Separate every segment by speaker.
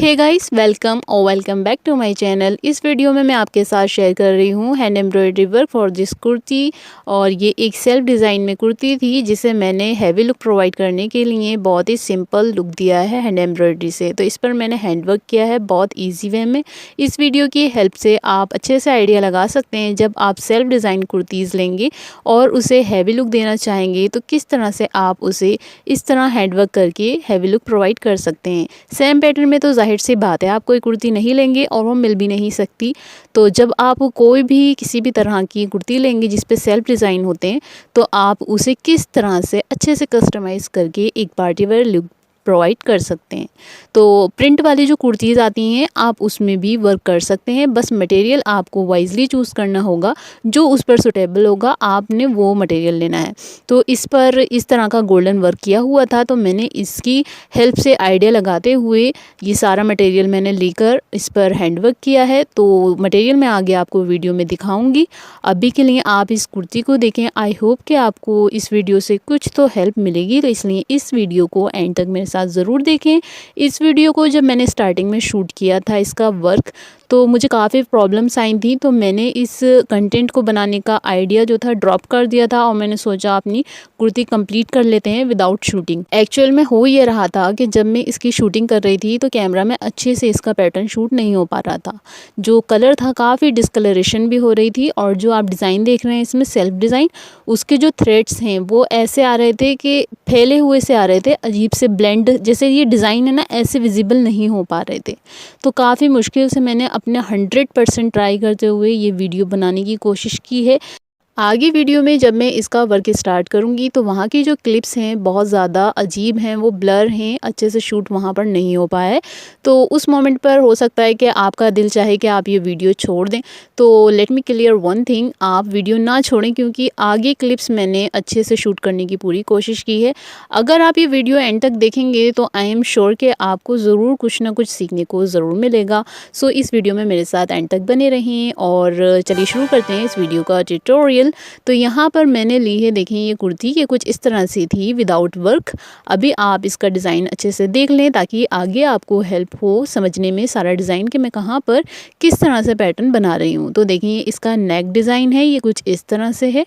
Speaker 1: Hey guys, welcome back to my channel. इस video में मैं आपके साथ शेयर कर रही हूँ hand embroidery work for this kurti. और ये एक सेल्फ डिज़ाइन में कुर्ती थी जिसे मैंने हैवी लुक प्रोवाइड करने के लिए बहुत ही सिंपल लुक दिया है हैंड एम्ब्रॉयडरी से। तो इस पर मैंने हैंड वर्क किया है बहुत ईजी वे में। इस वीडियो की हेल्प से आप अच्छे से आइडिया लगा सकते हैं जब आप सेल्फ डिज़ाइन कुर्तीज़ लेंगे और उसे हैवी लुक देना चाहेंगे तो किस तरह से आप उसे इस तरह हैंड वर्क करके हैवी लुक प्रोवाइड कर सकते हैं। सेम पैटर्न में तो जाहिर सी बात है आप कोई कुर्ती नहीं लेंगे और वो मिल भी नहीं सकती। तो जब आप कोई भी किसी भी तरह की कुर्ती लेंगे जिस पे सेल्फ डिज़ाइन होते हैं तो आप उसे किस तरह से अच्छे से कस्टमाइज़ करके एक पार्टी वेयर लुक प्रोवाइड कर सकते हैं। तो प्रिंट वाली जो कुर्तीज़ आती हैं आप उसमें भी वर्क कर सकते हैं, बस मटेरियल आपको वाइजली चूज़ करना होगा। जो उस पर सुटेबल होगा आपने वो मटेरियल लेना है। तो इस पर इस तरह का गोल्डन वर्क किया हुआ था तो मैंने इसकी हेल्प से आइडिया लगाते हुए ये सारा मटेरियल मैंने लेकर इस पर हैंड वर्क किया है। तो मटेरियल मैं आगे आपको वीडियो में दिखाऊंगी। अभी के लिए आप इस कुर्ती को देखें। आई होप कि आपको इस वीडियो से कुछ तो हेल्प मिलेगी, तो इसलिए इस वीडियो को एंड तक मेरे साथ ज़रूर देखें। इस वीडियो को जब मैंने स्टार्टिंग में शूट किया था इसका वर्क तो मुझे काफ़ी प्रॉब्लम्स आई थी, तो मैंने इस कंटेंट को बनाने का आइडिया जो था ड्रॉप कर दिया था और मैंने सोचा अपनी कुर्ती कंप्लीट कर लेते हैं विदाउट शूटिंग। एक्चुअल में हो ये रहा था कि जब मैं इसकी शूटिंग कर रही थी तो कैमरा में अच्छे से इसका पैटर्न शूट नहीं हो पा रहा था। जो कलर था काफ़ी डिस्कलरेशन भी हो रही थी और जो आप डिज़ाइन देख रहे हैं इसमें सेल्फ डिज़ाइन, उसके जो थ्रेड्स हैं वो ऐसे आ रहे थे कि फैले हुए से आ रहे थे, अजीब से ब्लेंड जैसे ये डिज़ाइन है ना ऐसे विजिबल नहीं हो पा रहे थे। तो काफ़ी मुश्किल से मैंने अपने 100% ट्राई करते हुए ये वीडियो बनाने की कोशिश की है। आगे वीडियो में जब मैं इसका वर्क स्टार्ट करूंगी तो वहाँ की जो क्लिप्स हैं बहुत ज़्यादा अजीब हैं, वो ब्लर हैं, अच्छे से शूट वहाँ पर नहीं हो पाया है। तो उस मोमेंट पर हो सकता है कि आपका दिल चाहे कि आप ये वीडियो छोड़ दें। तो let me clear one thing, आप वीडियो ना छोड़ें क्योंकि आगे क्लिप्स मैंने अच्छे से शूट करने की पूरी कोशिश की है। अगर आप ये वीडियो एंड तक देखेंगे तो आई एम श्योर कि आपको ज़रूर कुछ ना कुछ सीखने को ज़रूर मिलेगा। सो इस वीडियो में मेरे साथ एंड तक बने रहें और चलिए शुरू करते हैं इस वीडियो का ट्यूटोरियल। तो यहाँ पर मैंने ली है, देखें ये कुर्ती ये कुछ इस तरह से थी विदाउट वर्क। अभी आप इसका डिज़ाइन अच्छे से देख लें ताकि आगे आपको हेल्प हो समझने में सारा डिज़ाइन कि मैं कहाँ पर किस तरह से पैटर्न बना रही हूँ। तो देखिए इसका नेक डिज़ाइन है, ये कुछ इस तरह से है।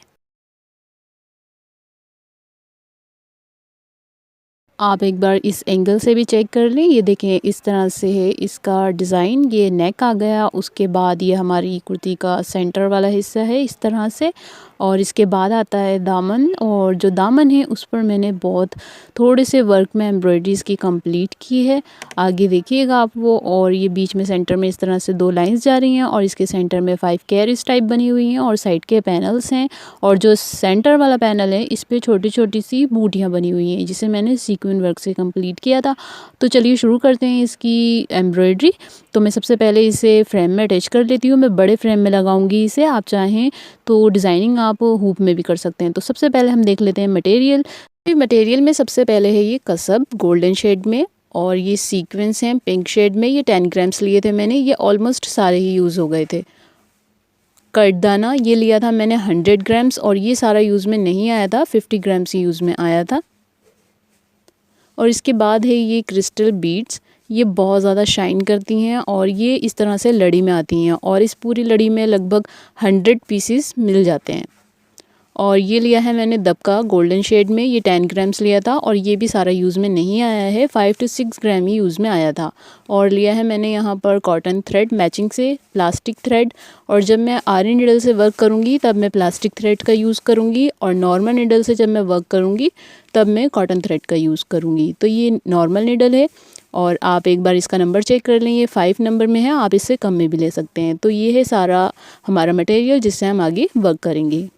Speaker 1: आप एक बार इस एंगल से भी चेक कर लें, ये देखें इस तरह से है इसका डिज़ाइन। ये नेक आ गया, उसके बाद ये हमारी कुर्ती का सेंटर वाला हिस्सा है इस तरह से, और इसके बाद आता है दामन। और जो दामन है उस पर मैंने बहुत थोड़े से वर्क में एम्ब्रॉयडरीज़ की कंप्लीट की है, आगे देखिएगा आप वो। और ये बीच में सेंटर में इस तरह से 2 लाइंस जा रही हैं और इसके सेंटर में 5 कैरिज टाइप बनी हुई हैं और साइड के पैनल्स हैं। और जो सेंटर वाला पैनल है इस पर छोटी छोटी सी बूटियाँ बनी हुई हैं जिसे मैंने सीक्वेंस वर्क से कंप्लीट किया था। तो चलिए शुरू करते हैं इसकी एम्ब्रॉयडरी। तो मैं सबसे पहले इसे फ्रेम में अटैच कर लेती हूँ, मैं बड़े फ्रेम में लगाऊंगी इसे। आप चाहें तो डिज़ाइनिंग आप हुप में भी कर सकते हैं। तो सबसे पहले हम देख लेते हैं मटेरियल। मटेरियल में सबसे पहले है ये कसब गोल्डन शेड में, और ये सीक्वेंस हैं पिंक शेड में। ये 10 ग्राम्स लिए थे मैंने, ये ऑलमोस्ट सारे ही यूज़ हो गए थे। कटदाना ये लिया था मैंने 100 ग्राम्स और ये सारा यूज़ में नहीं आया था, 50 ग्राम्स यूज़ में आया था। और इसके बाद है ये क्रिस्टल बीड्स, ये बहुत ज़्यादा शाइन करती हैं और ये इस तरह से लड़ी में आती हैं और इस पूरी लड़ी में लगभग 100 पीसेस मिल जाते हैं। और ये लिया है मैंने दबका गोल्डन शेड में, ये 10 ग्राम्स लिया था और ये भी सारा यूज़ में नहीं आया है, 5 to 6 ग्राम ही यूज़ में आया था। और लिया है मैंने यहाँ पर कॉटन थ्रेड मैचिंग से प्लास्टिक थ्रेड। और जब मैं आरी नीडल से वर्क करूँगी तब मैं प्लास्टिक थ्रेड का यूज़ करूँगी और नॉर्मल नीडल से जब मैं वर्क करूँगी तब मैं कॉटन थ्रेड का यूज़ करूँगी। तो ये नॉर्मल नीडल है और आप एक बार इसका नंबर चेक कर लें, ये 5 नंबर में है, आप इससे कम में भी ले सकते हैं। तो ये है सारा हमारा मटेरियल जिससे हम आगे वर्क करेंगे।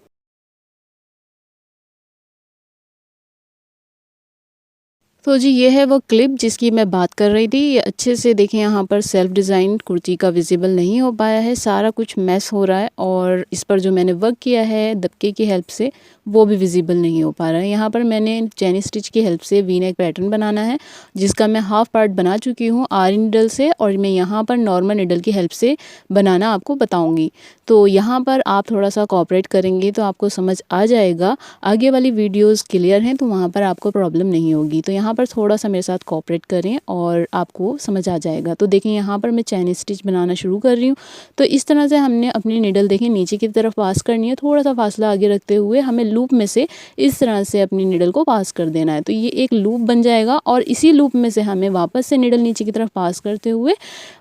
Speaker 1: तो जी ये है वो क्लिप जिसकी मैं बात कर रही थी। ये अच्छे से देखें, यहाँ पर सेल्फ डिज़ाइन कुर्ती का विजिबल नहीं हो पाया है, सारा कुछ मैस हो रहा है और इस पर जो मैंने वर्क किया है दबके की हेल्प से वो भी विजिबल नहीं हो पा रहा है। यहाँ पर मैंने चैनी स्टिच की हेल्प से वी नेक पैटर्न बनाना है जिसका मैं हाफ पार्ट बना चुकी हूँ आरी निडल से, और मैं यहाँ पर नॉर्मल निडल की हेल्प से बनाना आपको बताऊँगी। तो यहाँ पर आप थोड़ा सा कोऑपरेट करेंगे तो आपको समझ आ जाएगा। आगे वाली वीडियोज़ क्लियर हैं तो वहाँ पर आपको प्रॉब्लम नहीं होगी। तो यहाँ पर थोड़ा सा मेरे साथ कोऑपरेट करें और आपको समझ आ जाएगा। तो देखें यहाँ पर मैं चैन स्टिच बनाना शुरू कर रही हूँ। तो इस तरह से हमने अपनी निडल देखें नीचे की तरफ पास करनी है, थोड़ा सा फासला आगे रखते हुए हमें लूप में से इस तरह से अपनी निडल को पास कर देना है। तो ये एक लूप बन जाएगा और इसी लूप में से हमें वापस से निडल नीचे की तरफ पास करते हुए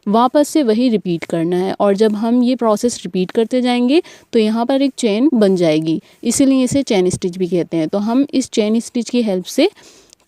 Speaker 1: वापस से वही रिपीट करना है। और जब हम ये प्रोसेस रिपीट करते जाएंगे तो यहाँ पर एक चेन बन जाएगी, इसीलिए इसे चेन स्टिच भी कहते हैं। तो हम इस चेन स्टिच की हेल्प से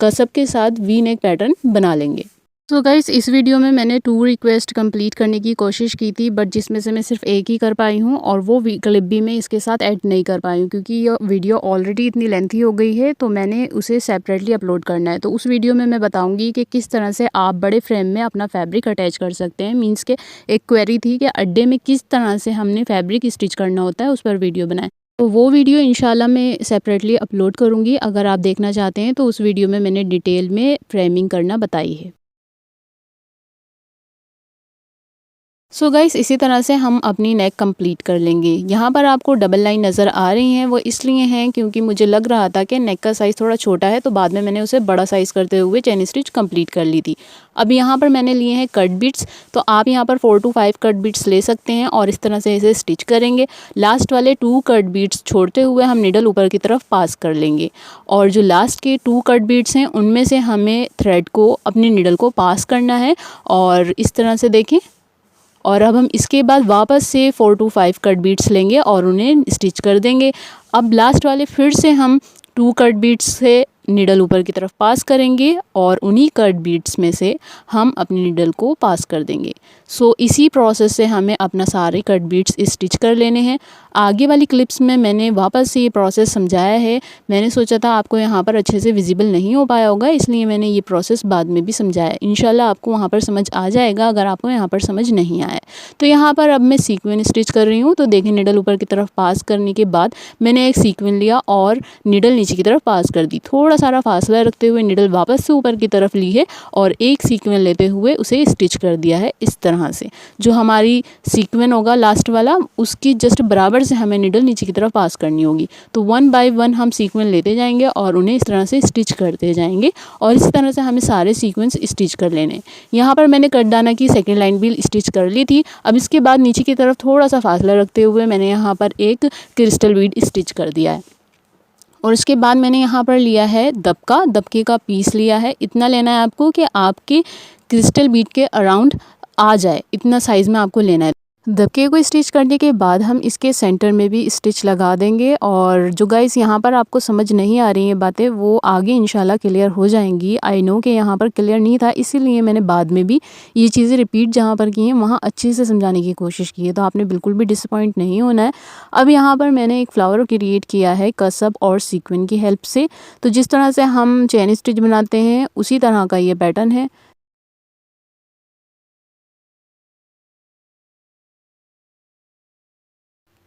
Speaker 1: कसब के साथ वी नेक पैटर्न बना लेंगे। तो गाइस इस वीडियो में मैंने 2 रिक्वेस्ट कंप्लीट करने की कोशिश की थी, बट जिसमें से मैं सिर्फ एक ही कर पाई हूँ और वो क्लिप भी मैं इसके साथ ऐड नहीं कर पाई हूँ क्योंकि ये वीडियो ऑलरेडी इतनी लेंथी हो गई है। तो मैंने उसे सेपरेटली अपलोड करना है। तो उस वीडियो में मैं बताऊँगी कि किस तरह से आप बड़े फ्रेम में अपना फैब्रिक अटैच कर सकते हैं। मीन्स के एक क्वेरी थी कि अड्डे में किस तरह से हमने फैब्रिक स्टिच करना होता है, उस पर वीडियो बनाएं। तो वो वीडियो इंशाल्लाह मैं सेपरेटली अपलोड करूँगी। अगर आप देखना चाहते हैं तो उस वीडियो में मैंने डिटेल में फ्रेमिंग करना बताई है। सो गाइस इसी तरह से हम अपनी नेक कंप्लीट कर लेंगे। यहाँ पर आपको डबल लाइन नज़र आ रही हैं, वो इसलिए हैं क्योंकि मुझे लग रहा था कि नेक का साइज़ थोड़ा छोटा है, तो बाद में मैंने उसे बड़ा साइज़ करते हुए चेन स्टिच कंप्लीट कर ली थी। अब यहाँ पर मैंने लिए हैं कट बीट्स, तो आप यहाँ पर 4 to 5 कट बीट्स ले सकते हैं और इस तरह से इसे स्टिच करेंगे। लास्ट वाले 2 कट बीट्स छोड़ते हुए हम निडल ऊपर की तरफ पास कर लेंगे और जो लास्ट के 2 कट बीट्स हैं उनमें से हमें थ्रेड को अपनी निडल को पास करना है और इस तरह से देखें। और अब हम इसके बाद वापस से 4 to 5 कट बीट्स लेंगे और उन्हें स्टिच कर देंगे। अब लास्ट वाले फिर से हम 2 कट बीट्स से निडल ऊपर की तरफ पास करेंगे और उन्हीं कट बीट्स में से हम अपनी निडल को पास कर देंगे। सो इसी प्रोसेस से हमें अपना सारे कट बीट्स स्टिच कर लेने हैं। आगे वाली क्लिप्स में मैंने वापस से ये प्रोसेस समझाया है। मैंने सोचा था आपको यहाँ पर अच्छे से विजिबल नहीं हो पाया होगा, इसलिए मैंने ये प्रोसेस बाद में भी समझाया। इंशाल्लाह आपको वहाँ पर समझ आ जाएगा अगर आपको यहाँ पर समझ नहीं आया। तो यहाँ पर अब मैं सीक्वेंस स्टिच कर रही हूँ। तो देखिए निडल ऊपर की तरफ पास करने के बाद मैंने एक सीक्वेंस लिया और निडल नीचे की तरफ पास कर दी। थोड़ा सारा फासला रखते हुए निडल वापस से ऊपर की तरफ ली है और एक सीक्वेंस लेते हुए उसे स्टिच कर दिया है। इस तरह से जो हमारी सीक्वेंस होगा लास्ट वाला, उसकी जस्ट बराबर से हमें निडल नीचे की तरफ पास करनी होगी। तो 1 by 1 हम सीक्वेंस लेते जाएंगे और उन्हें इस तरह से स्टिच करते जाएंगे और इस तरह से हमें सारे सीक्वेंस स्टिच कर लेने। यहाँ पर मैंने कटदाना की सेकेंड लाइन भी स्टिच कर ली थी। अब इसके बाद नीचे की तरफ थोड़ा सा फासला रखते हुए मैंने यहाँ पर एक क्रिस्टल बीड स्टिच कर दिया है और इसके बाद मैंने यहाँ पर लिया है दबके का पीस लिया है। इतना लेना है आपको कि आपके क्रिस्टल बीड के अराउंड आ जाए, इतना साइज़ में आपको लेना है। दबके को स्टिच करने के बाद हम इसके सेंटर में भी स्टिच लगा देंगे और जो गाइस यहाँ पर आपको समझ नहीं आ रही हैं बातें, वो आगे इंशाल्लाह क्लियर हो जाएंगी। आई नो कि यहाँ पर क्लियर नहीं था, इसीलिए मैंने बाद में भी ये चीज़ें रिपीट जहाँ पर की हैं वहाँ अच्छे से समझाने की कोशिश की है। तो आपने बिल्कुल भी डिसअपॉइंट नहीं होना है। अब यहाँ पर मैंने एक फ्लावर क्रिएट किया है कसब और सीक्वेंस की हेल्प से। तो जिस तरह से हम चेन स्टिच बनाते हैं उसी तरह का ये पैटर्न है।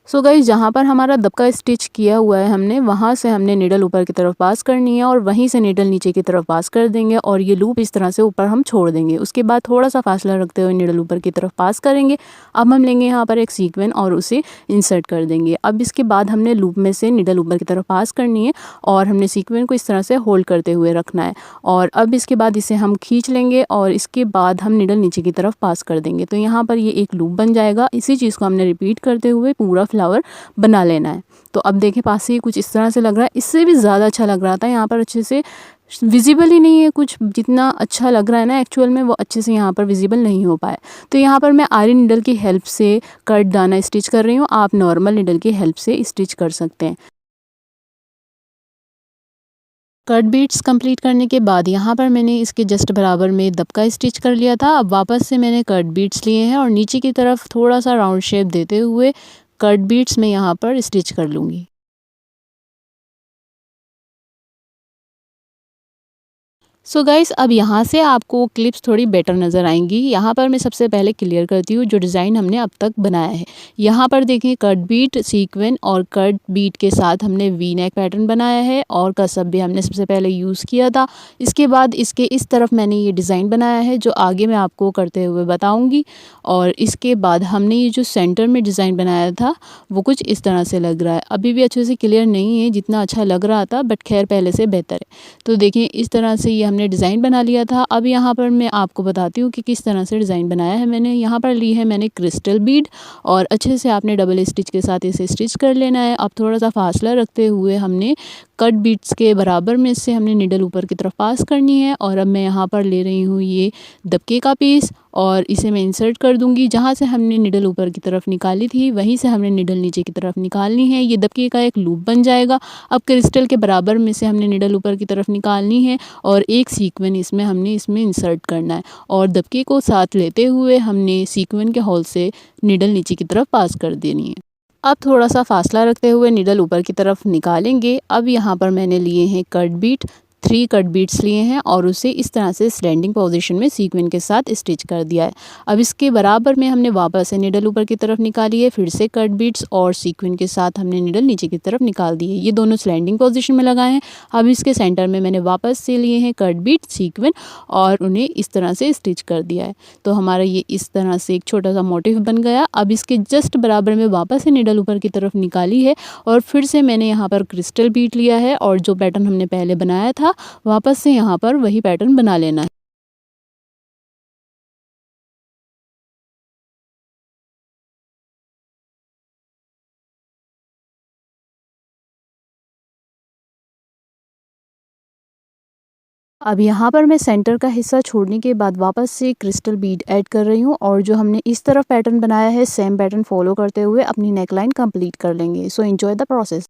Speaker 1: सो गाइस जहाँ पर हमारा दबका स्टिच किया हुआ है हमने, वहाँ से हमने निडल ऊपर की तरफ पास करनी है और वहीं से निडल नीचे की तरफ पास कर देंगे और ये लूप इस तरह से ऊपर हम छोड़ देंगे। उसके बाद थोड़ा सा फासला रखते हुए निडल ऊपर की तरफ पास करेंगे। अब हम लेंगे यहाँ पर एक सीक्वेंस और उसे इंसर्ट कर देंगे। अब इसके बाद हमने लूप में से निडल ऊपर की तरफ पास करनी है और हमने सीक्वेंस को इस तरह से होल्ड करते हुए रखना है और अब इसके बाद इसे हम खींच लेंगे और इसके बाद हम निडल नीचे की तरफ पास कर देंगे। तो यहाँ पर ये एक लूप बन जाएगा। इसी चीज़ को हमने रिपीट करते हुए पूरा फ्लावर बना लेना है। तो अब देखें पास से कुछ इस तरह से लग रहा है, इससे भी ज़्यादा अच्छा लग रहा था। यहाँ पर अच्छे से विजिबल ही नहीं है कुछ, जितना अच्छा लग रहा है ना एक्चुअल में वो अच्छे से यहाँ पर विजिबल नहीं हो पाया। तो यहाँ पर मैं आयरन नीडल की हेल्प से कट दाना स्टिच कर रही हूँ, आप नॉर्मल नीडल की हेल्प से स्टिच कर सकते हैं। कट बीट्स कंप्लीट करने के बाद यहाँ पर मैंने इसके जस्ट बराबर में दबका स्टिच कर लिया था। अब वापस से मैंने कट बीट्स लिए हैं और नीचे की तरफ थोड़ा सा राउंड शेप देते हुए कट बीट्स में यहाँ पर स्टिच कर लूँगी। सो गाइस अब यहाँ से आपको क्लिप्स थोड़ी बेटर नज़र आएंगी। यहाँ पर मैं सबसे पहले क्लियर करती हूँ जो डिज़ाइन हमने अब तक बनाया है। यहाँ पर देखिए कट बीट, सीक्वेंस और कट बीट के साथ हमने वी नेक पैटर्न बनाया है और कसब भी हमने सबसे पहले यूज़ किया था। इसके बाद इसके इस तरफ मैंने ये डिज़ाइन बनाया है जो आगे मैं आपको करते हुए बताऊँगी। और इसके बाद हमने ये जो सेंटर में डिज़ाइन बनाया था वो कुछ इस तरह से लग रहा है। अभी भी अच्छे से क्लियर नहीं है जितना अच्छा लग रहा था, बट खैर पहले से बेहतर है। तो देखिए इस तरह से ये हमने हमने डिज़ाइन बना लिया था। अब यहाँ पर मैं आपको बताती हूँ कि किस तरह से डिज़ाइन बनाया है मैंने। यहाँ पर ली है मैंने क्रिस्टल बीड और अच्छे से आपने डबल स्टिच के साथ इसे स्टिच कर लेना है। अब थोड़ा सा फासला रखते हुए हमने कट बीट्स के बराबर में से हमने निडल ऊपर की तरफ पास करनी है। और अब मैं यहाँ पर ले रही हूँ ये दबके का पीस और इसे मैं इंसर्ट कर दूंगी। जहाँ से हमने निडल ऊपर की तरफ निकाली थी वहीं से हमने निडल नीचे की तरफ निकालनी है। ये दबके का एक लूप बन जाएगा। अब क्रिस्टल के बराबर में से हमने निडल ऊपर की तरफ निकालनी है और एक सीक्वेंस इसमें इंसर्ट करना है और दबके को साथ लेते हुए हमने सीक्वेंस के होल से निडल नीचे की तरफ पास कर देनी है। अब थोड़ा सा फासला रखते हुए निडल ऊपर की तरफ निकालेंगे। अब यहाँ पर मैंने लिए हैं कट बीट, 3 कट बीट्स लिए हैं और उसे इस तरह से स्टैंडिंग पोजीशन में सीक्वेंस के साथ स्टिच कर दिया है। अब इसके बराबर में हमने वापस से निडल ऊपर की तरफ निकाली है, फिर से कट बीट्स और सीक्वेंस के साथ हमने निडल नीचे की तरफ निकाल दी है। ये दोनों स्टैंडिंग पोजीशन में लगाए हैं। अब इसके सेंटर में मैंने वापस से लिए हैं कट बीट, सीक्वेंस और उन्हें इस तरह से स्टिच कर दिया है। तो हमारा ये इस तरह से एक छोटा सा मोटिव बन गया। अब इसके जस्ट बराबर में वापस से निडल ऊपर की तरफ निकाली है और फिर से मैंने यहाँ पर क्रिस्टल बीट लिया है और जो पैटर्न हमने पहले बनाया था वापस से यहाँ पर वही पैटर्न बना लेना है। अब यहाँ पर मैं सेंटर का हिस्सा छोड़ने के बाद वापस से क्रिस्टल बीड ऐड कर रही हूँ और जो हमने इस तरफ पैटर्न बनाया है सेम पैटर्न फॉलो करते हुए अपनी नेकलाइन कंप्लीट कर लेंगे। So enjoy the process.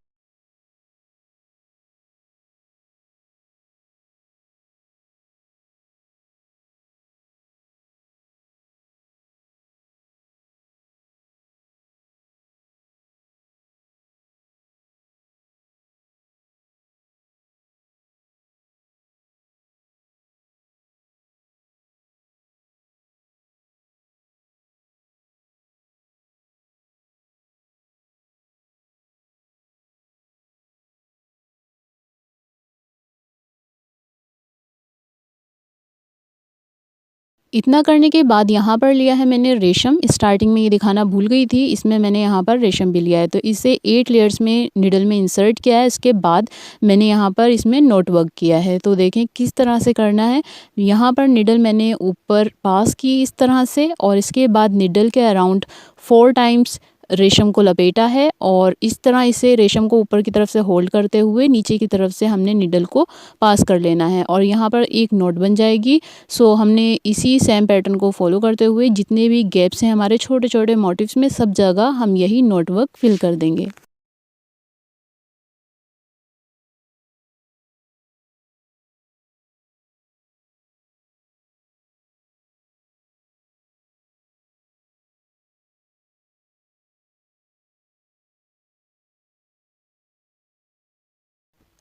Speaker 1: इतना करने के बाद यहाँ पर लिया है मैंने रेशम। स्टार्टिंग में ये दिखाना भूल गई थी, इसमें मैंने यहाँ पर रेशम भी लिया है। तो इसे 8 लेयर्स में निडल में इंसर्ट किया है। इसके बाद मैंने यहाँ पर इसमें नोट वर्क किया है। तो देखें किस तरह से करना है। यहाँ पर निडल मैंने ऊपर पास की इस तरह से और इसके बाद निडल के अराउंड 4 टाइम्स रेशम को लपेटा है और इस तरह इसे रेशम को ऊपर की तरफ से होल्ड करते हुए नीचे की तरफ से हमने निडल को पास कर लेना है और यहाँ पर एक नोट बन जाएगी। सो हमने इसी सेम पैटर्न को फॉलो करते हुए जितने भी गैप्स हैं हमारे छोटे छोटे मोटिव्स में सब जगह हम यही नोट वर्क फिल कर देंगे।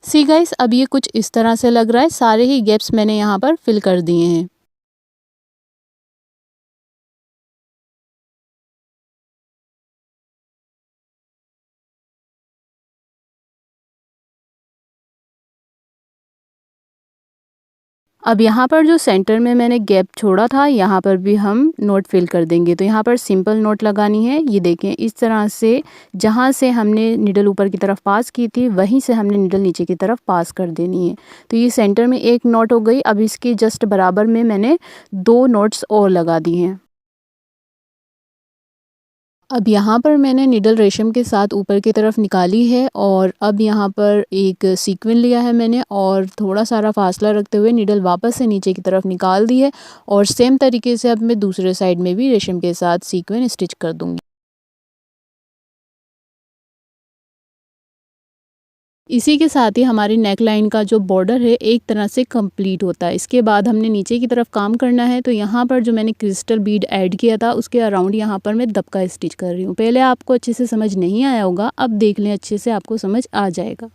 Speaker 1: सी गाइस, अब ये कुछ इस तरह से लग रहा है। सारे ही गैप्स मैंने यहाँ पर फिल कर दिए हैं। अब यहाँ पर जो सेंटर में मैंने गैप छोड़ा था यहाँ पर भी हम नोट फिल कर देंगे। तो यहाँ पर सिंपल नोट लगानी है। ये देखें इस तरह से जहाँ से हमने निडल ऊपर की तरफ पास की थी वहीं से हमने निडल नीचे की तरफ पास कर देनी है। तो ये सेंटर में एक नोट हो गई। अब इसके जस्ट बराबर में मैंने 2 नोट्स और लगा दी हैं। अब यहाँ पर मैंने निडल रेशम के साथ ऊपर की तरफ निकाली है और अब यहाँ पर एक सीक्वेंस लिया है मैंने और थोड़ा सारा फासला रखते हुए निडल वापस से नीचे की तरफ निकाल दी है और सेम तरीके से अब मैं दूसरे साइड में भी रेशम के साथ सीक्वेंस स्टिच कर दूँगी। इसी के साथ ही हमारी नेक लाइन का जो बॉर्डर है एक तरह से कंप्लीट होता है। इसके बाद हमने नीचे की तरफ काम करना है। तो यहाँ पर जो मैंने क्रिस्टल बीड ऐड किया था उसके अराउंड यहाँ पर मैं दबका स्टिच कर रही हूँ। पहले आपको अच्छे से समझ नहीं आया होगा, अब देख लें अच्छे से आपको समझ आ जाएगा।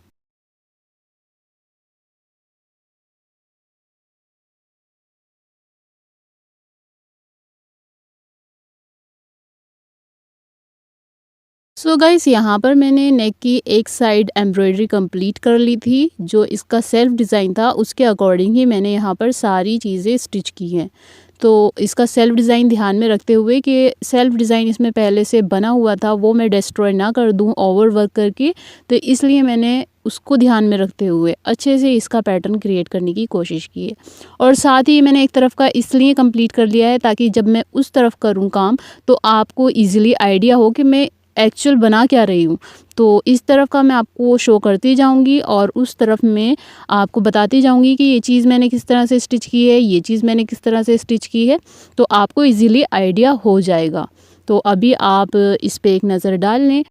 Speaker 1: सो गाइस, यहाँ पर मैंने नेक की एक साइड एम्ब्रॉयडरी कंप्लीट कर ली थी। जो इसका सेल्फ डिज़ाइन था उसके अकॉर्डिंग ही मैंने यहाँ पर सारी चीज़ें स्टिच की हैं। तो इसका सेल्फ डिज़ाइन ध्यान में रखते हुए कि सेल्फ डिज़ाइन इसमें पहले से बना हुआ था वो मैं डिस्ट्रॉय ना कर दूँ ओवर वर्क करके, तो इसलिए मैंने उसको ध्यान में रखते हुए अच्छे से इसका पैटर्न क्रिएट करने की कोशिश की है। और साथ ही मैंने एक तरफ का इसलिए कंप्लीट कर लिया है ताकि जब मैं उस तरफ करूँ काम तो आपको ईज़िली आइडिया हो कि मैं एक्चुअल बना क्या रही हूँ। तो इस तरफ का मैं आपको शो करती जाऊँगी और उस तरफ में आपको बताती जाऊँगी कि ये चीज़ मैंने किस तरह से स्टिच की है, ये चीज़ मैंने किस तरह से स्टिच की है, तो आपको ईज़िली आइडिया हो जाएगा। तो अभी आप इस पे एक नज़र डाल लें।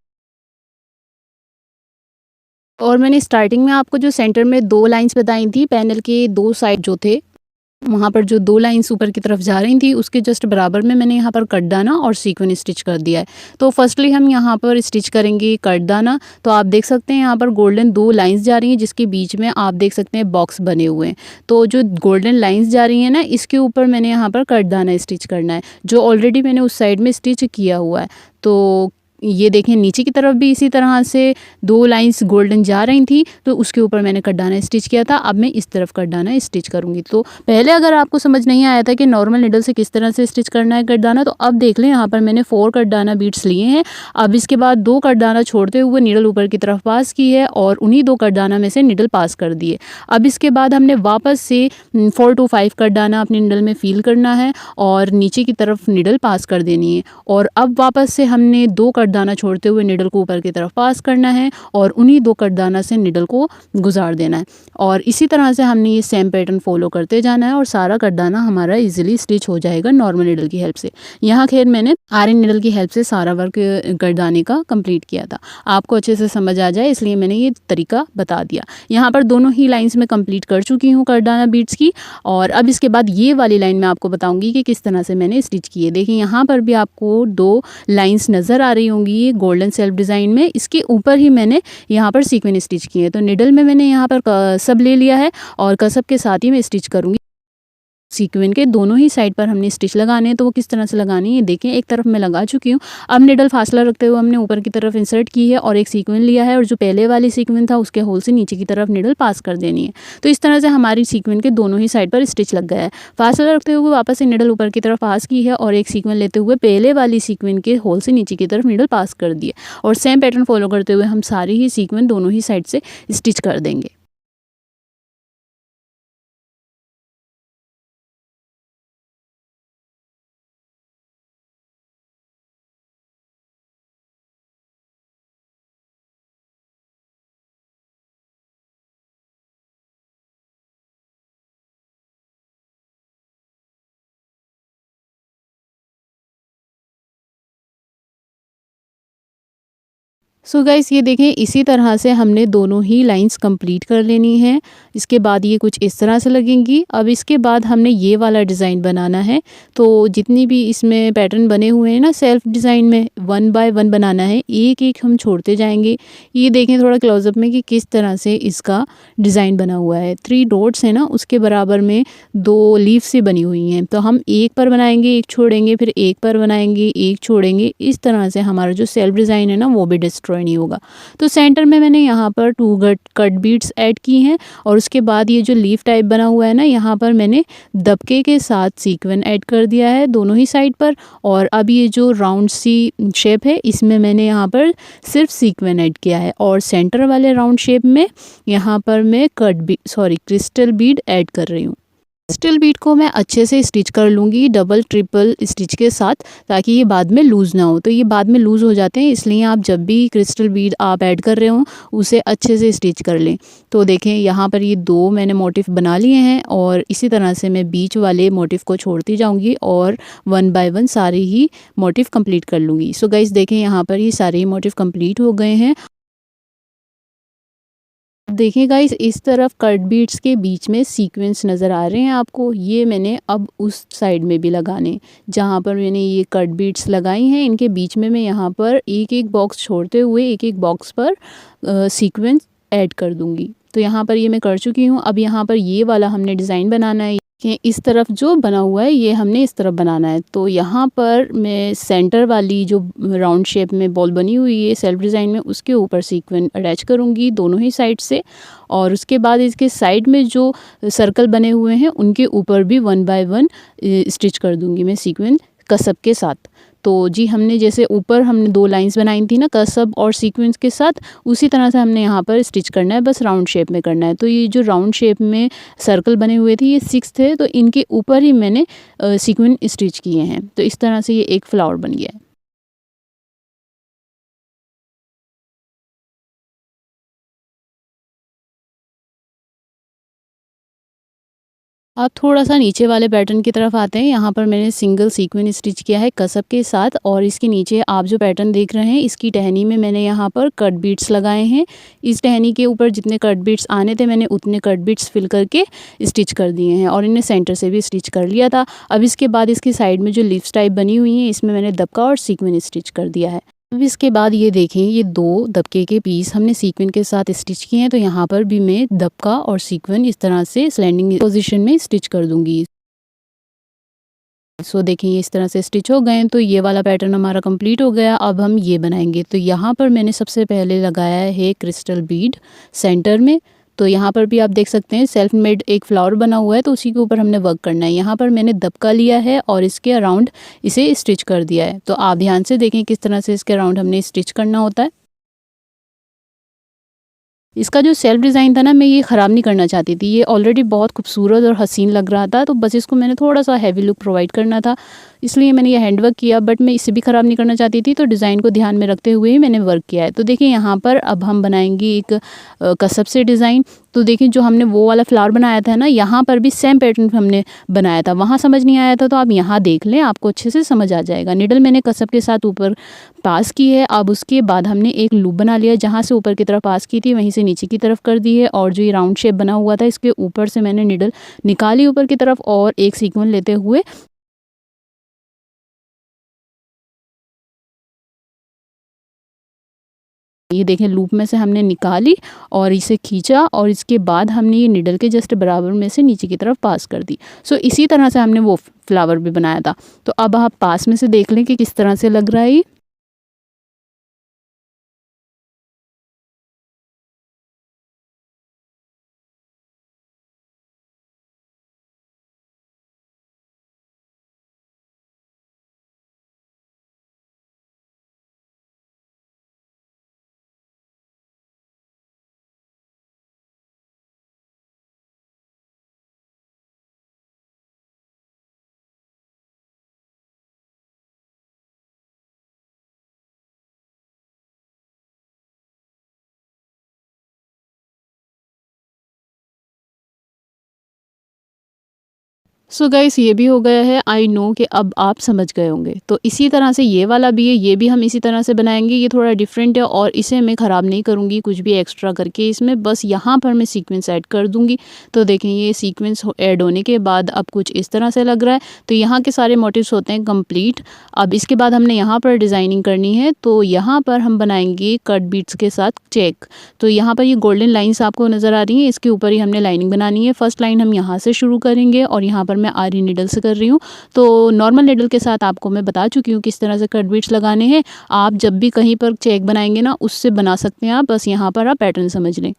Speaker 1: और मैंने स्टार्टिंग में आपको जो सेंटर में 2 लाइन्स बताई थी, पैनल के 2 साइड जो थे, वहाँ पर जो 2 लाइन्स ऊपर की तरफ जा रही थी उसके जस्ट बराबर में मैंने यहाँ पर कटदाना और सीक्वेंस स्टिच कर दिया है। तो फर्स्टली हम यहाँ पर स्टिच करेंगे कटदाना। तो आप देख सकते हैं यहाँ पर गोल्डन 2 लाइन्स जा रही हैं जिसके बीच में आप देख सकते हैं बॉक्स बने हुए हैं। तो जो गोल्डन लाइन्स जा रही हैं ना, इसके ऊपर मैंने यहाँ पर कटदाना स्टिच करना है, जो ऑलरेडी मैंने उस साइड में स्टिच किया हुआ है। तो ये देखें नीचे की तरफ भी इसी तरह से 2 लाइन्स गोल्डन जा रही थी, तो उसके ऊपर मैंने कटदाना स्टिच किया था। अब मैं इस तरफ कटदाना स्टिच करूँगी। तो पहले अगर आपको समझ नहीं आया था कि नॉर्मल नीडल से किस तरह से स्टिच करना है कटदाना, तो अब देख लें यहाँ पर मैंने 4 कटदाना बीट्स लिए हैं। अब इसके बाद 2 कटदाना छोड़ते हुए नीडल ऊपर की तरफ पास की है और उन्हीं 2 कटदाना में से नीडल पास कर दिए। अब इसके बाद हमने वापस से 4 to 5 कटदाना अपनी नीडल में फील करना है और नीचे की तरफ नीडल पास कर देनी है। और अब वापस से हमने 2 कटदाना छोड़ते हुए नीडल को ऊपर की तरफ पास करना है और उन्हीं 2 कटदाना से नीडल को गुजार देना है। और इसी तरह से हमने ये सेम पैटर्न फॉलो करते जाना है और सारा कटदाना हमारा इजीली स्टिच हो जाएगा नॉर्मल नीडल की हेल्प से। यहाँ खैर मैंने आयरन नीडल की हेल्प से सारा वर्क कटदाने का कंप्लीट किया था। आपको अच्छे से समझ आ जाए इसलिए मैंने ये तरीका बता दिया। यहाँ पर दोनों ही लाइन्स में कंप्लीट कर चुकी हूँ कटदाना बीट्स की। और अब इसके बाद ये वाली लाइन मैं आपको बताऊँगी कि किस तरह से मैंने स्टिच की है। देखिए यहाँ पर भी आपको 2 लाइन्स नज़र आ रही होंगी गोल्डन सेल्फ डिज़ाइन में, इसके ऊपर ही मैंने यहाँ पर सीक्वेंस स्टिच किए हैं। तो निडल में मैंने यहाँ पर कसब ले लिया है और कसब के साथ ही मैं स्टिच करूँगी। सीक्वेंस के दोनों ही साइड पर हमने स्टिच लगाने हैं, तो वो किस तरह से लगानी है देखें। एक तरफ मैं लगा चुकी हूँ। अब निडल फासला रखते हुए हमने ऊपर की तरफ इंसर्ट की है और एक सीक्वेंस लिया है और जो पहले वाली सीक्वेंस था उसके होल से नीचे की तरफ निडल पास कर देनी है। तो इस तरह से हमारी सीक्वेंस के दोनों ही साइड पर स्टिच लग गया है। फासला रखते हुए वापस से निडल ऊपर की तरफ पास की है और एक सीक्वेंस लेते हुए पहले वाली सीक्वेंस के होल से नीचे की तरफ निडल पास कर दिए और सेम पैटर्न फॉलो करते हुए हम सारी ही सीक्वेंस दोनों ही साइड से स्टिच कर देंगे। सो गाइस ये देखें इसी तरह से हमने दोनों ही लाइंस कंप्लीट कर लेनी है। इसके बाद ये कुछ इस तरह से लगेंगी। अब इसके बाद हमने ये वाला डिज़ाइन बनाना है। तो जितनी भी इसमें पैटर्न बने हुए हैं ना सेल्फ डिज़ाइन में 1 बाय 1 बनाना है, एक एक हम छोड़ते जाएंगे। ये देखें थोड़ा क्लोजअप में कि किस तरह से इसका डिज़ाइन बना हुआ है। 3 डॉट्स है ना, उसके बराबर में 2 लीफ से बनी हुई हैं। तो हम एक पर बनाएंगे, एक छोड़ेंगे, फिर एक पर बनाएंगे, एक छोड़ेंगे। इस तरह से हमारा जो सेल्फ डिज़ाइन है ना वो भी डिस्ट्रॉय नहीं होगा। तो सेंटर में मैंने यहाँ पर 2 कट बीट्स ऐड की हैं और उसके बाद ये जो लीफ टाइप बना हुआ है ना, यहाँ पर मैंने दबके के साथ सीक्वेंस ऐड कर दिया है दोनों ही साइड पर। और अब ये जो राउंड सी शेप है इसमें मैंने यहाँ पर सिर्फ सीक्वेंस ऐड किया है और सेंटर वाले राउंड शेप में यहाँ पर मैं क्रिस्टल बीड ऐड कर रही हूँ। क्रिस्टल बीड को मैं अच्छे से स्टिच कर लूँगी डबल ट्रिपल स्टिच के साथ, ताकि ये बाद में लूज़ ना हो। तो ये बाद में लूज़ हो जाते हैं, इसलिए आप जब भी क्रिस्टल बीड आप ऐड कर रहे हो उसे अच्छे से स्टिच कर लें। तो देखें यहाँ पर ये 2 मैंने मोटिफ बना लिए हैं और इसी तरह से मैं बीच वाले मोटिफ को छोड़ती जाऊँगी और 1 बाय 1 सारे ही मोटिफ कंप्लीट कर लूँगी। सो गाइस देखें यहाँ पर ये सारे ही मोटिफ कंप्लीट हो गए हैं। देखिए गाइस इस तरफ कट बीट्स के बीच में सीक्वेंस नज़र आ रहे हैं आपको। ये मैंने अब उस साइड में भी लगाने, जहाँ पर मैंने ये कट बीट्स लगाई हैं इनके बीच में मैं यहाँ पर एक एक बॉक्स छोड़ते हुए एक एक बॉक्स पर सीक्वेंस ऐड कर दूँगी। तो यहाँ पर ये मैं कर चुकी हूँ। अब यहाँ पर ये वाला हमने डिज़ाइन बनाना है। कि इस तरफ जो बना हुआ है ये हमने इस तरफ बनाना है। तो यहाँ पर मैं सेंटर वाली जो राउंड शेप में बॉल बनी हुई है सेल्फ डिज़ाइन में, उसके ऊपर सीक्वेंस अटैच करूँगी दोनों ही साइड से, और उसके बाद इसके साइड में जो सर्कल बने हुए हैं उनके ऊपर भी 1 बाय 1 स्टिच कर दूँगी मैं सीक्वेंस कसब के साथ। तो जी हमने जैसे ऊपर हमने 2 लाइन्स बनाई थी ना कसब और सीक्वेंस के साथ, उसी तरह से हमने यहाँ पर स्टिच करना है, बस राउंड शेप में करना है। तो ये जो राउंड शेप में सर्कल बने हुए थे ये 6 थे, तो इनके ऊपर ही मैंने सीक्वेंस स्टिच किए हैं। तो इस तरह से ये एक फ्लावर बन गया है। अब थोड़ा-सा नीचे वाले पैटर्न की तरफ आते हैं। यहाँ पर मैंने सिंगल सीक्वेंस स्टिच किया है कसब के साथ, और इसके नीचे आप जो पैटर्न देख रहे हैं इसकी टहनी में मैंने यहाँ पर कट बीट्स लगाए हैं। इस टहनी के ऊपर जितने कट बीट्स आने थे मैंने उतने कट बीट्स फिल करके स्टिच कर दिए हैं, और इन्हें सेंटर से भी स्टिच कर लिया था। अब इसके बाद इसकी साइड में जो लीव्स टाइप बनी हुई हैं इसमें मैंने दबका और सीक्वेंस स्टिच कर दिया है। अब इसके बाद ये देखें, ये 2 दबके के पीस हमने सीक्वेंस के साथ स्टिच किए हैं, तो यहाँ पर भी मैं दबका और सीक्वेंस इस तरह से स्लैंडिंग पोजीशन में स्टिच कर दूंगी। सो देखें ये इस तरह से स्टिच हो गए हैं, तो ये वाला पैटर्न हमारा कंप्लीट हो गया। अब हम ये बनाएंगे। तो यहाँ पर मैंने सबसे पहले लगाया है क्रिस्टल बीड सेंटर में। तो यहाँ पर भी आप देख सकते हैं सेल्फ मेड एक फ्लावर बना हुआ है, तो उसी के ऊपर हमने वर्क करना है। यहाँ पर मैंने दबका लिया है और इसके अराउंड इसे स्टिच कर दिया है। तो आप ध्यान से देखें किस तरह से इसके अराउंड हमने स्टिच करना होता है। इसका जो सेल्फ डिज़ाइन था ना, मैं ये ख़राब नहीं करना चाहती थी। ये ऑलरेडी बहुत खूबसूरत और हसीन लग रहा था, तो बस इसको मैंने थोड़ा-सा हेवी लुक प्रोवाइड करना था, इसलिए मैंने ये हैंडवर्क किया। बट मैं इसे भी ख़राब नहीं करना चाहती थी, तो डिज़ाइन को ध्यान में रखते हुए ही मैंने वर्क किया है। तो देखिए यहाँ पर अब हम बनाएँगे एक कसब से डिज़ाइन। तो देखिए जो हमने वो वाला फ्लावर बनाया था ना, यहाँ पर भी सेम पैटर्न हमने बनाया था। वहाँ समझ नहीं आया था तो आप यहाँ देख लें, आपको अच्छे से समझ आ जाएगा। निडल मैंने कसब के साथ ऊपर पास की है। अब उसके बाद हमने एक लूप बना लिया, जहाँ से ऊपर की तरफ पास की थी वहीं से नीचे की तरफ कर दी है, और जो ये राउंड शेप बना हुआ था इसके ऊपर से मैंने निडल निकाली ऊपर की तरफ, और एक सीक्वेंस लेते हुए ये देखें लूप में से हमने निकाली और इसे खींचा, और इसके बाद हमने ये निडल के जस्ट बराबर में से नीचे की तरफ पास कर दी। सो इसी तरह से हमने वो फ्लावर भी बनाया था। तो अब आप पास में से देख लें कि किस तरह से लग रहा है ये। सो गाइस ये भी हो गया है। आई नो कि अब आप समझ गए होंगे। तो इसी तरह से ये वाला भी है, ये भी हम इसी तरह से बनाएंगे। ये थोड़ा डिफरेंट है और इसे मैं ख़राब नहीं करूँगी कुछ भी एक्स्ट्रा करके इसमें, बस यहाँ पर मैं सीक्वेंस ऐड कर दूँगी। तो देखें ये सीक्वेंस ऐड होने के बाद अब कुछ इस तरह से लग रहा है। तो यहाँ के सारे मोटिव्स होते हैं कंप्लीट। अब इसके बाद हमने यहाँ पर डिज़ाइनिंग करनी है। तो यहाँ पर हम बनाएंगे कट बीट्स के साथ चेक। तो यहाँ पर ये गोल्डन लाइन्स आपको नज़र आ रही हैं, इसके ऊपर ही हमने लाइनिंग बनानी है। फर्स्ट लाइन हम यहाँ से शुरू करेंगे, और यहाँ पर मैं आरी नीडल से कर रही हूँ। तो नॉर्मल नीडल के साथ आपको मैं बता चुकी हूँ किस तरह से कट बीट्स लगाने हैं। आप जब भी कहीं पर चेक बनाएंगे ना, उससे बना सकते हैं आप, बस यहाँ पर आप पैटर्न समझ लें।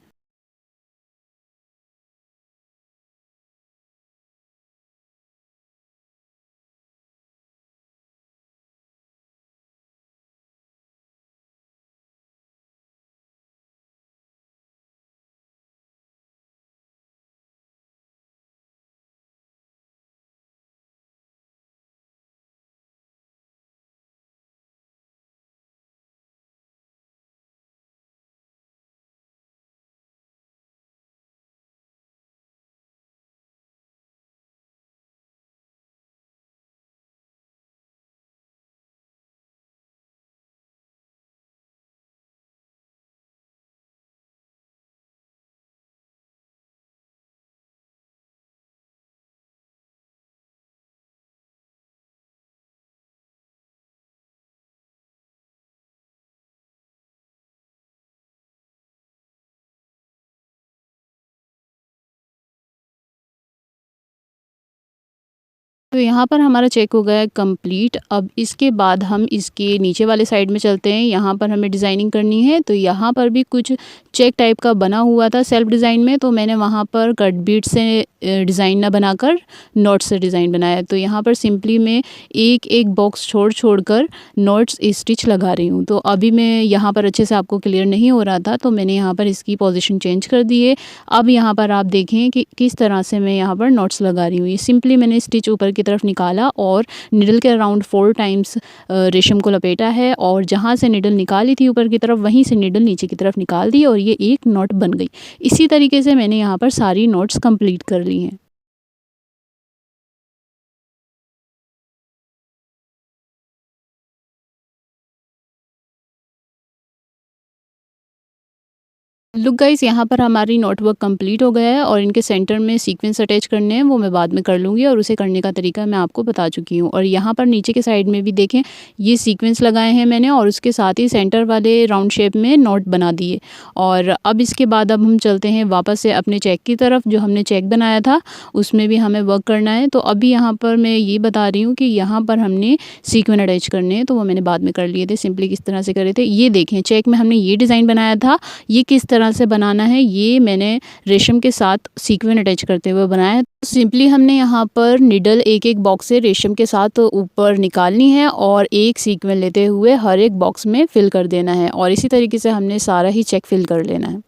Speaker 1: तो यहाँ पर हमारा चेक हो गया है कंप्लीट। अब इसके बाद हम इसके नीचे वाले साइड में चलते हैं। यहाँ पर हमें डिज़ाइनिंग करनी है, तो यहाँ पर भी कुछ चेक टाइप का बना हुआ था सेल्फ डिज़ाइन में, तो मैंने वहाँ पर कट बीट से डिज़ाइन ना बनाकर नॉट्स से डिज़ाइन बनाया। तो यहाँ पर सिंपली मैं एक एक बॉक्स छोड़ कर नॉट्स स्टिच लगा रही हूँ। तो अभी मैं यहाँ पर अच्छे से आपको क्लियर नहीं हो रहा था, तो मैंने यहाँ पर इसकी पोजीशन चेंज कर दी है। अब यहाँ पर आप देखें कि किस तरह से मैं यहाँ पर नॉट्स लगा रही हूँ। ये सिंपली मैंने स्टिच ऊपर की तरफ निकाला और निडल के अराउंड 4 टाइम्स रेशम को लपेटा है, और जहाँ से निडल निकाली थी ऊपर की तरफ, वहीं से निडल नीचे की तरफ निकाल दी और ये एक नॉट बन गई। इसी तरीके से मैंने यहाँ पर सारी नॉट्स कंप्लीट कर ली हैं। लुक गाइस, यहाँ पर हमारी नॉट वर्क कंप्लीट हो गया है और इनके सेंटर में सीक्वेंस अटैच करने हैं, वो मैं बाद में कर लूँगी और उसे करने का तरीका मैं आपको बता चुकी हूँ। और यहाँ पर नीचे के साइड में भी देखें, ये सीक्वेंस लगाए हैं मैंने और उसके साथ ही सेंटर वाले राउंड शेप में नॉट बना दिए। और अब इसके बाद अब हम चलते हैं वापस से अपने चेक की तरफ। जो हमने चेक बनाया था उसमें भी हमें वर्क करना है। तो अभी यहाँ पर मैं ये बता रही हूँ कि यहाँ पर हमने सीक्वेंस अटैच करने हैं, तो वो मैंने बाद में कर लिए थे। सिंपली किस तरह से करे थे ये देखें। चेक में हमने ये डिज़ाइन बनाया था, ये किस तरह से बनाना है ये मैंने रेशम के साथ सीक्वेंस अटैच करते हुए बनाया है। सिंपली हमने यहाँ पर निडल एक एक बॉक्स से रेशम के साथ ऊपर निकालनी है और एक सीक्वेंस लेते हुए हर एक बॉक्स में फिल कर देना है, और इसी तरीके से हमने सारा ही चेक फिल कर लेना है।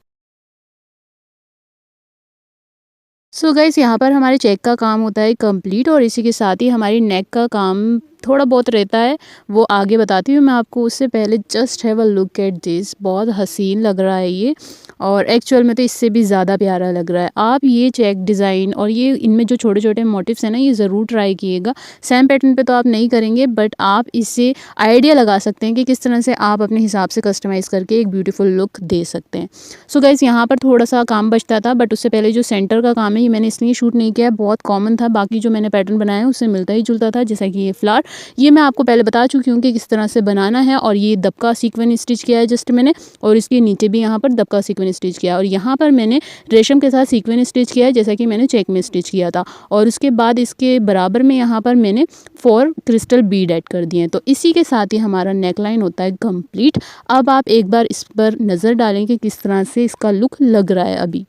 Speaker 1: सो गाइस, यहाँ पर हमारे चेक का काम होता है कंप्लीट, और इसी के साथ ही हमारी नेक का काम थोड़ा बहुत रहता है, वो आगे बताती हूँ मैं आपको। उससे पहले just have a look at this. बहुत हसीन लग रहा है ये, और एक्चुअल में तो इससे भी ज़्यादा प्यारा लग रहा है। आप ये चेक डिज़ाइन और ये इनमें जो छोटे छोटे मोटिव्स हैं ना, ये ज़रूर ट्राई कीजिएगा। सेम पैटर्न पे तो आप नहीं करेंगे, बट आप इससे आइडिया लगा सकते हैं कि किस तरह से आप अपने हिसाब से कस्टमाइज़ करके एक ब्यूटीफुल लुक दे सकते हैं। सो गाइस, यहाँ पर थोड़ा सा काम बचता था, बट उससे पहले जो सेंटर का काम है ये मैंने इसलिए शूट नहीं किया, बहुत कॉमन था। बाकी जो मैंने पैटर्न बनाया है उससे मिलता ही जुलता था, जैसा कि ये फ्लावर, ये मैं आपको पहले बता चुकी हूँ कि किस तरह से बनाना है। और ये दबका सीक्वेंस स्टिच किया है जस्ट मैंने, और इसके नीचे भी यहाँ पर दबका सीक्वेंस स्टिच किया है, और यहाँ पर मैंने रेशम के साथ सीक्वेंस स्टिच किया है जैसा कि मैंने चेक में स्टिच किया था। और उसके बाद इसके बराबर में यहाँ पर मैंने 4 क्रिस्टल बीड ऐड कर दिए हैं। तो इसी के साथ ही हमारा नेक लाइन होता है कंप्लीट। अब आप एक बार इस पर नज़र डालें कि किस तरह से इसका लुक लग रहा है अभी।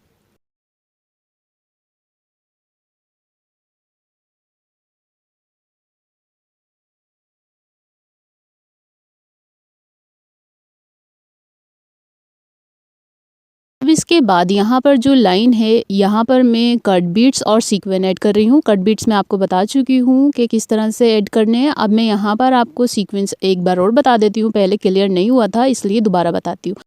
Speaker 1: अब इसके बाद यहाँ पर जो लाइन है, यहाँ पर मैं कट बीट्स और सीक्वेंस ऐड कर रही हूँ। कट बीट्स मैं आपको बता चुकी हूँ कि किस तरह से ऐड करने हैं। अब मैं यहाँ पर आपको सीक्वेंस एक बार और बता देती हूँ, पहले क्लियर नहीं हुआ था इसलिए दोबारा बताती हूँ।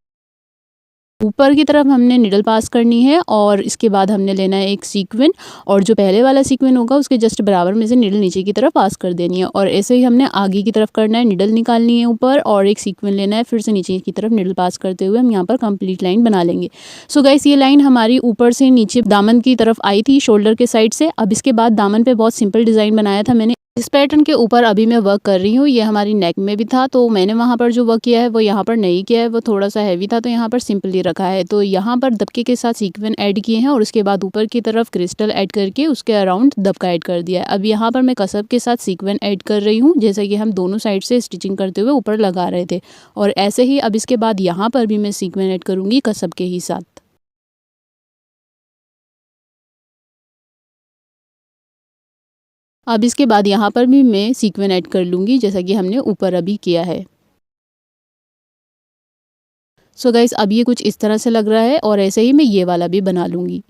Speaker 1: ऊपर की तरफ हमने निडल पास करनी है, और इसके बाद हमने लेना है एक सीक्वेंस, और जो पहले वाला सीक्वेंस होगा उसके जस्ट बराबर में से निडल नीचे की तरफ पास कर देनी है। और ऐसे ही हमने आगे की तरफ करना है, निडल निकालनी है ऊपर और एक सीक्वेंस लेना है, फिर से नीचे की तरफ निडल पास करते हुए हम यहाँ पर कंप्लीट लाइन बना लेंगे। सो गाइस, ये लाइन हमारी ऊपर से नीचे दामन की तरफ आई थी, शोल्डर के साइड से। अब इसके बाद दामन पे बहुत सिंपल डिज़ाइन बनाया था मैंने। इस पैटर्न के ऊपर अभी मैं वर्क कर रही हूँ। ये हमारी नेक में भी था, तो मैंने वहाँ पर जो वर्क किया है वो यहाँ पर नहीं किया है, वो थोड़ा सा हैवी था तो यहाँ पर सिंपली रखा है। तो यहाँ पर दबके के साथ सीक्वेंस ऐड किए हैं, और उसके बाद ऊपर की तरफ क्रिस्टल ऐड करके उसके अराउंड दबका ऐड कर दिया है। अब यहाँ पर मैं कसब के साथ सीक्वेंस ऐड कर रही हूँ, जैसा कि हम दोनों साइड से स्टिचिंग करते हुए ऊपर लगा रहे थे। और ऐसे ही अब इसके बाद यहाँ पर भी मैं सीक्वेंस ऐड करूँगी कसब के ही साथ। अब इसके बाद यहाँ पर भी मैं सीक्वेंस ऐड कर लूँगी, जैसा कि हमने ऊपर अभी किया है। सो गाइस, अब ये कुछ इस तरह से लग रहा है, और ऐसे ही मैं ये वाला भी बना लूँगी।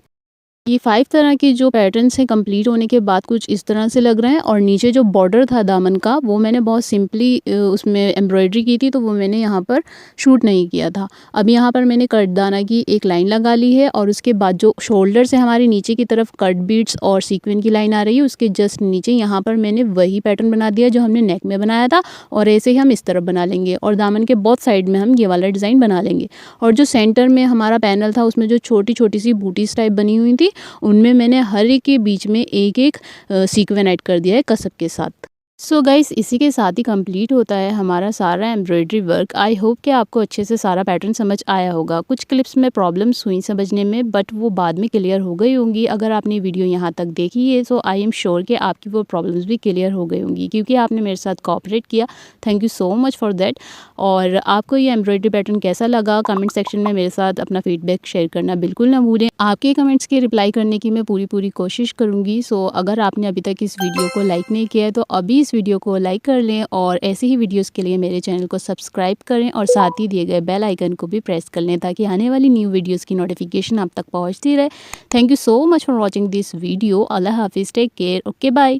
Speaker 1: ये 5 तरह के जो पैटर्न्स हैं कंप्लीट होने के बाद कुछ इस तरह से लग रहे हैं। और नीचे जो बॉर्डर था दामन का, वो मैंने बहुत सिंपली उसमें एम्ब्रॉयडरी की थी, तो वो मैंने यहाँ पर शूट नहीं किया था। अब यहाँ पर मैंने कटदाना की एक लाइन लगा ली है, और उसके बाद जो शोल्डर से हमारी नीचे की तरफ कट बीट्स और सीक्वेंस की लाइन आ रही है, उसके जस्ट नीचे यहाँ पर मैंने वही पैटर्न बना दिया जो हमने नेक में बनाया था, और ऐसे ही हम इस तरफ बना लेंगे, और दामन के बोथ साइड में हम ये वाला डिज़ाइन बना लेंगे। और जो सेंटर में हमारा पैनल था उसमें जो छोटी छोटी सी बूटीज टाइप बनी हुई थी, उनमें मैंने हर एक के बीच में एक एक सीक्वेंस ऐड कर दिया है कसब के साथ। सो गाइस इसी के साथ ही कंप्लीट होता है हमारा सारा एम्ब्रॉयडरी वर्क। आई होप कि आपको अच्छे से सारा पैटर्न समझ आया होगा। कुछ क्लिप्स में प्रॉब्लम्स हुई समझने में, बट वो बाद में क्लियर हो गई होंगी। अगर आपने वीडियो यहाँ तक देखी है तो आई एम श्योर कि आपकी वो प्रॉब्लम्स भी क्लियर हो गई होंगी, क्योंकि आपने मेरे साथ कोऑपरेट किया। Thank you so much for that. और आपको ये एम्ब्रॉयडरी पैटर्न कैसा लगा, कमेंट सेक्शन में मेरे साथ अपना फीडबैक शेयर करना बिल्कुल ना भूलें। आपके कमेंट्स की रिप्लाई करने की मैं पूरी कोशिश करूँगी। सो अगर आपने अभी तक इस वीडियो को लाइक नहीं किया है तो अभी इस वीडियो को लाइक कर लें, और ऐसे ही वीडियोस के लिए मेरे चैनल को सब्सक्राइब करें और साथ ही दिए गए बेल आइकन को भी प्रेस कर लें, ताकि आने वाली न्यू वीडियोस की नोटिफिकेशन आप तक पहुंचती रहे। Thank you so much for watching this video. अल्लाह हाफिज़, टेक केयर, ओके बाय।